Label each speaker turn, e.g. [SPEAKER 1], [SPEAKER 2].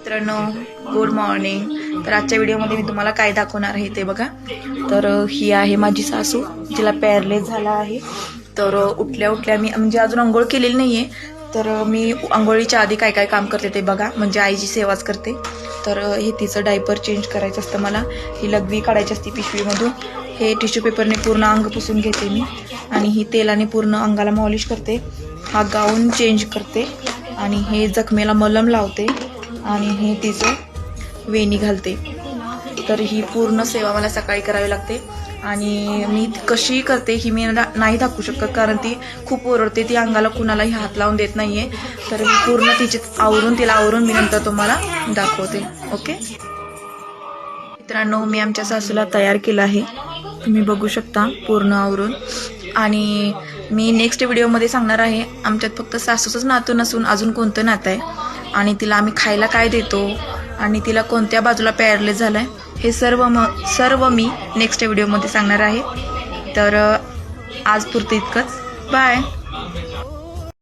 [SPEAKER 1] मित्रांनो, good morning. तर आजच्या व्हिडिओमध्ये मी तुम्हाला काय दाखवणार आहे ते बघा. तर ही आहे माझी सासू, जिला पॅरलेस झाला आहे. तर उठल्या मी म्हणजे अजून अंघोळ केलेली नाहीये. तर मी अंघोळीच्या आधी काय काय काम करते ते बघा, म्हणजे आईची सेवाच करते. तर हे तिचं डायपर चेंज करायचं असतं मला, ही लघवी काढायची असते पिशवीमधून. हे टिश्यू पेपरने पूर्ण अंग पुसून घेते मी, आणि ही तेलाने पूर्ण अंगाला मॉलिश करते. हा गाऊन चेंज करते, आणि हे जखमेला मलम लावते, आणि हे तिचं वेणी घालते. तर ही पूर्ण सेवा मला सकाळी करावी लागते. आणि मी कशी करते ही मी नाही दाखवू शकत, कारण ती खूप ओरडते. ती अंगाला कुणालाही हात लावून देत नाहीये. तर मी पूर्ण तिला आवरून मी नंतर तुम्हाला दाखवते. ओके मित्रांनो, मी आमच्या सासूला तयार केलं आहे, तुम्ही बघू शकता पूर्ण आवरून. आणि मी नेक्स्ट व्हिडिओमध्ये सांगणार आहे आमच्यात फक्त सासूचंच नातं नसून अजून कोणतं नातं आहे, आणि तिला आम्ही खायला काय देतो, आणि तिला कोणत्या बाजूला पॅरलेस झालाय, हे सर्व मी नेक्स्ट व्हिडिओमध्ये सांगणार आहे. तर आज पुरतं इतकंच. बाय.